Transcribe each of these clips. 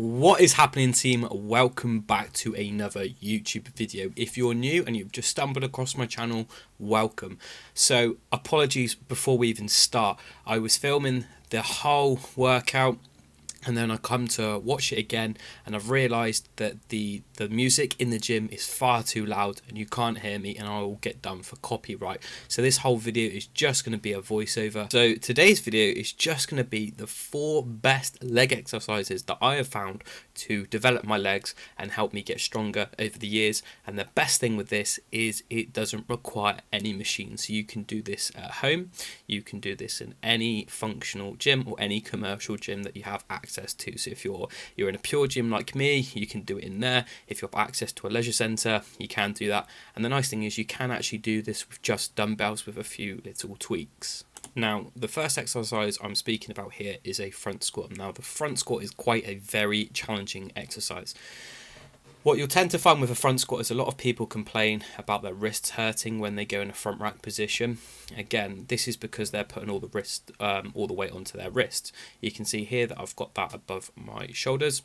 What is happening, team? Welcome back to another YouTube video. If you're new and you've just stumbled across my channel, welcome. So apologies before we even start. I was filming the whole workout and then I come to watch it again and I've realised that the music in the gym is far too loud and you can't hear me, and I will get done for copyright. So this whole video is just going to be a voiceover. So today's video is just going to be the 4 best leg exercises that I have found to develop my legs and help me get stronger over the years. And the best thing with this is it doesn't require any machine. So you can do this at home, you can do this in any functional gym or any commercial gym that you have access to. So if you're in a pure gym like me, you can do it in there. If you have access to a leisure centre, you can do that. And the nice thing is you can actually do this with just dumbbells with a few little tweaks. Now, the first exercise I'm speaking about here is a front squat. Now, the front squat is quite a very challenging exercise. What you'll tend to find with a front squat is a lot of people complain about their wrists hurting when they go in a front rack position. Again, this is because they're putting all the weight onto their wrists. You can see here that I've got that above my shoulders.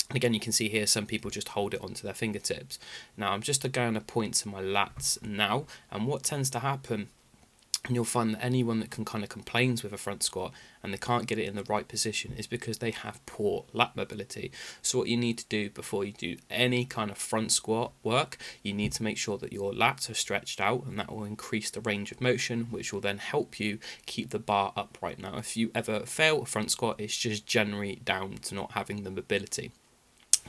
And again, you can see here some people just hold it onto their fingertips. Now, I'm just going to point to my lats now, and what tends to happen, and you'll find that anyone that kind of complains with a front squat and they can't get it in the right position is because they have poor lat mobility. So what you need to do before you do any kind of front squat work, you need to make sure that your lats are stretched out, and that will increase the range of motion, which will then help you keep the bar upright. Now, if you ever fail a front squat, it's just generally down to not having the mobility.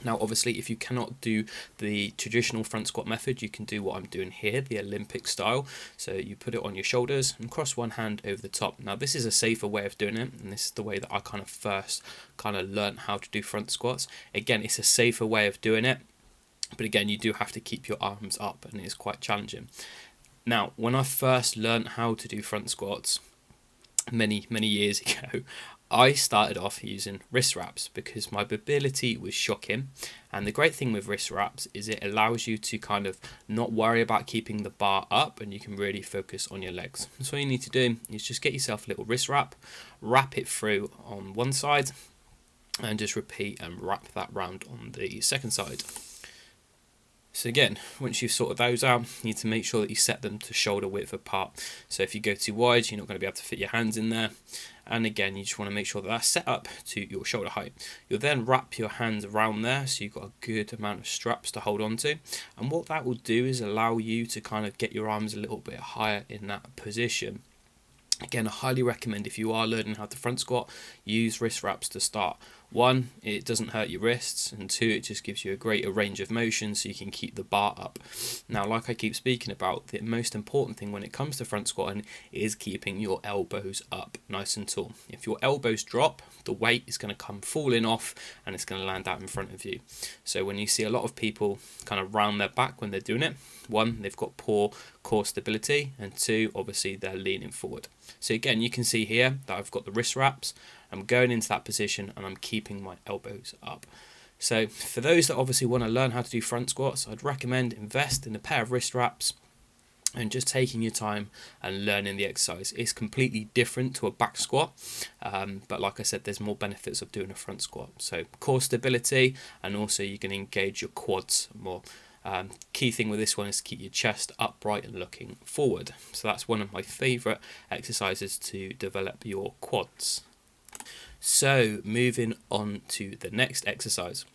Now, obviously, if you cannot do the traditional front squat method, you can do what I'm doing here, the Olympic style. So you put it on your shoulders and cross one hand over the top. Now, this is a safer way of doing it, and this is the way that I first learned how to do front squats. Again, it's a safer way of doing it, but again, you do have to keep your arms up, and it is quite challenging. Now, when I first learned how to do front squats many years ago, I started off using wrist wraps because my mobility was shocking. And the great thing with wrist wraps is it allows you to not worry about keeping the bar up, and you can really focus on your legs. So all you need to do is just get yourself a little wrist wrap, wrap it through on one side, and just repeat and wrap that round on the second side. So again, once you've sorted those out, you need to make sure that you set them to shoulder width apart. So if you go too wide, you're not going to be able to fit your hands in there. And again, you just want to make sure that that's set up to your shoulder height. You'll then wrap your hands around there so you've got a good amount of straps to hold on to. And what that will do is allow you to get your arms a little bit higher in that position. Again, I highly recommend, if you are learning how to front squat, use wrist wraps to start. 1, it doesn't hurt your wrists, and 2, it just gives you a greater range of motion so you can keep the bar up. Now, like I keep speaking about, the most important thing when it comes to front squatting is keeping your elbows up nice and tall. If your elbows drop, the weight is going to come falling off and it's going to land out in front of you. So when you see a lot of people round their back when they're doing it, 1, they've got poor core stability, and 2, obviously they're leaning forward. So again, you can see here that I've got the wrist wraps. I'm going into that position and I'm keeping my elbows up. So for those that obviously want to learn how to do front squats, I'd recommend invest in a pair of wrist wraps and just taking your time and learning the exercise. It's completely different to a back squat, but like I said, there's more benefits of doing a front squat. So core stability, and also you can engage your quads more. Key thing with this one is to keep your chest upright and looking forward. So that's one of my favourite exercises to develop your quads. So moving on to the next exercise,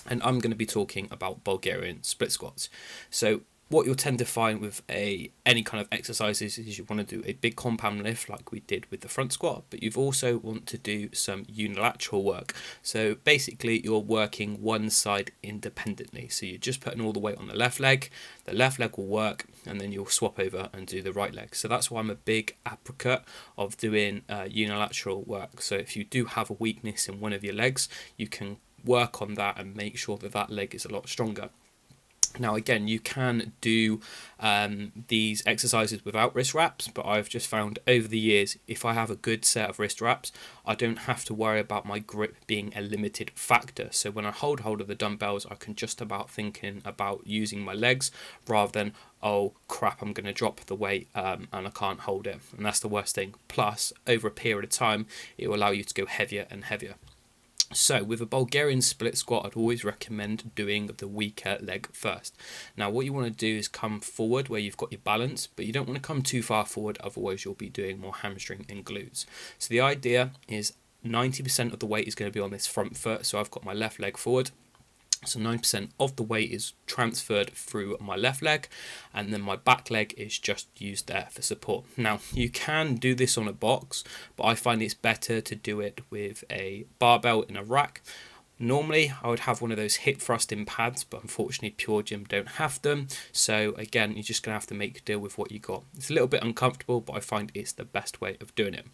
and I'm going to be talking about Bulgarian split squats. So what you'll tend to find with any kind of exercises is you want to do a big compound lift like we did with the front squat, but you've also want to do some unilateral work. So basically you're working one side independently. So you're just putting all the weight on the left leg will work, and then you'll swap over and do the right leg. So that's why I'm a big advocate of doing unilateral work. So if you do have a weakness in one of your legs, you can work on that and make sure that that leg is a lot stronger. Now again, you can do these exercises without wrist wraps, but I've just found over the years, if I have a good set of wrist wraps, I don't have to worry about my grip being a limited factor. So when I hold of the dumbbells, I can just about thinking about using my legs rather than, oh crap, I'm going to drop the weight and I can't hold it. And that's the worst thing. Plus, over a period of time, it will allow you to go heavier and heavier. So with a Bulgarian split squat, I'd always recommend doing the weaker leg first. Now what you want to do is come forward where you've got your balance, but you don't want to come too far forward, otherwise you'll be doing more hamstring and glutes. So the idea is 90% of the weight is going to be on this front foot. So I've got my left leg forward. So 9% of the weight is transferred through my left leg, and then my back leg is just used there for support. Now you can do this on a box, but I find it's better to do it with a barbell in a rack. Normally I would have one of those hip thrusting pads, but unfortunately Pure Gym don't have them. So again, you're just going to have to make a deal with what you got. It's a little bit uncomfortable, but I find it's the best way of doing it.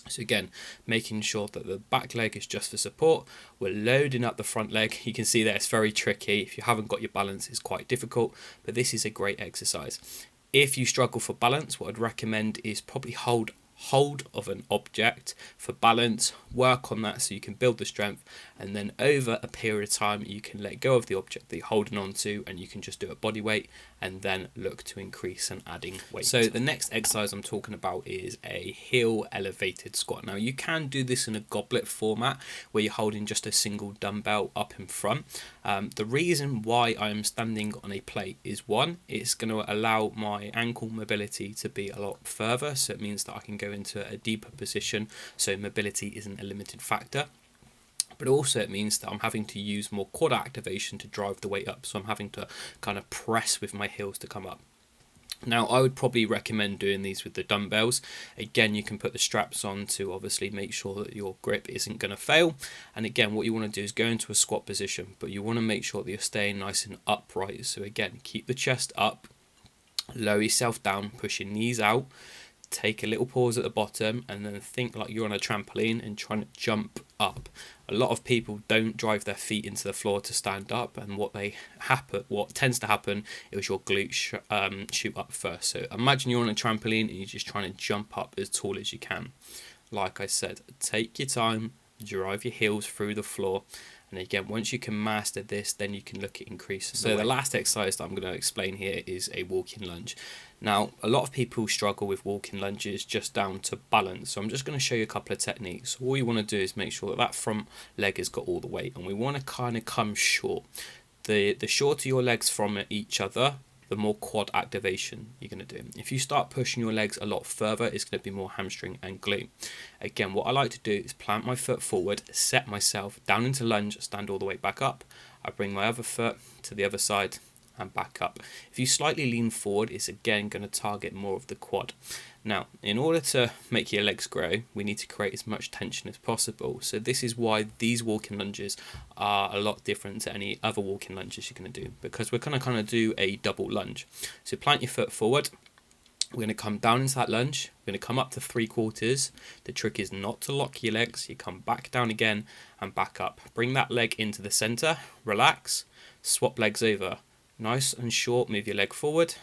So again, making sure that the back leg is just for support. We're loading up the front leg. You can see that it's very tricky. If you haven't got your balance, it's quite difficult, but this is a great exercise. If you struggle for balance, what I'd recommend is probably hold of an object for balance, work on that so you can build the strength, and then over a period of time you can let go of the object that you're holding on to and you can just do a body weight and then look to increase and adding weight. So the next exercise I'm talking about is a heel elevated squat. Now you can do this in a goblet format where you're holding just a single dumbbell up in front. The reason why I'm standing on a plate is, one, it's going to allow my ankle mobility to be a lot further, so it means that I can go into a deeper position, so mobility isn't a limited factor. But also it means that I'm having to use more quad activation to drive the weight up, so I'm having to kind of press with my heels to come up. Now I would probably recommend doing these with the dumbbells. Again, you can put the straps on to obviously make sure that your grip isn't going to fail. And again, what you want to do is go into a squat position, but you want to make sure that you're staying nice and upright. So again, keep the chest up, lower yourself down, push your knees out, take a little pause at the bottom, and then think like you're on a trampoline and trying to jump up. A lot of people don't drive their feet into the floor to stand up, and what tends to happen is your glutes shoot up first. So imagine you're on a trampoline and you're just trying to jump up as tall as you can. Like I said, take your time, drive your heels through the floor. And again, once you can master this, then you can look at increasing. So the last exercise that I'm going to explain here is a walking lunge. Now, a lot of people struggle with walking lunges just down to balance. So I'm just going to show you a couple of techniques. All you want to do is make sure that that front leg has got all the weight, and we want to kind of come short. The shorter your legs from each other, the more quad activation you're going to do. If you start pushing your legs a lot further, it's going to be more hamstring and glute. Again, what I like to do is plant my foot forward, set myself down into lunge, stand all the way back up. I bring my other foot to the other side and back up. If you slightly lean forward, it's again going to target more of the quad. Now, in order to make your legs grow, we need to create as much tension as possible. So this is why these walking lunges are a lot different to any other walking lunges you're going to do, because we're going to kind of do a double lunge. So plant your foot forward. We're going to come down into that lunge. We're going to come up to 3/4. The trick is not to lock your legs. You come back down again and back up. Bring that leg into the center. Relax. Swap legs over. Nice and short. Move your leg forward.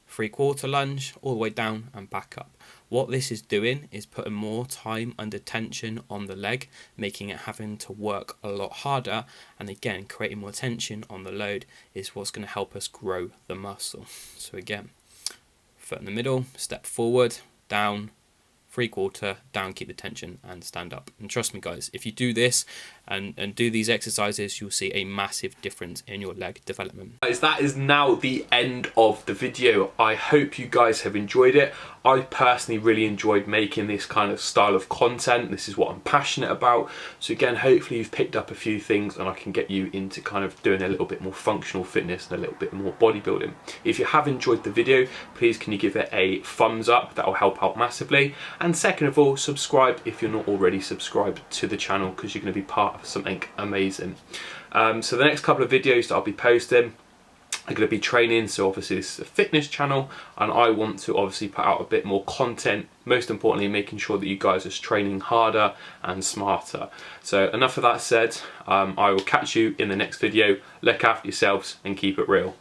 3/4 lunge all the way down and back up. What this is doing is putting more time under tension on the leg, making it having to work a lot harder, and again creating more tension on the load is what's going to help us grow the muscle. So again, foot in the middle, step forward, down, 3/4, down, keep the tension and stand up. And trust me guys, if you do this and do these exercises, you'll see a massive difference in your leg development. Guys, that is now the end of the video. I hope you guys have enjoyed it. I personally really enjoyed making this kind of style of content. This is what I'm passionate about. So again, hopefully you've picked up a few things and I can get you into kind of doing a little bit more functional fitness and a little bit more bodybuilding. If you have enjoyed the video, please can you give it a thumbs up? That will help out massively. And second of all, subscribe if you're not already subscribed to the channel, because you're going to be part of something amazing. So the next couple of videos that I'll be posting are going to be training. So obviously this is a fitness channel and I want to obviously put out a bit more content, most importantly making sure that you guys are training harder and smarter. So enough of that said, I will catch you in the next video. Look after yourselves and keep it real.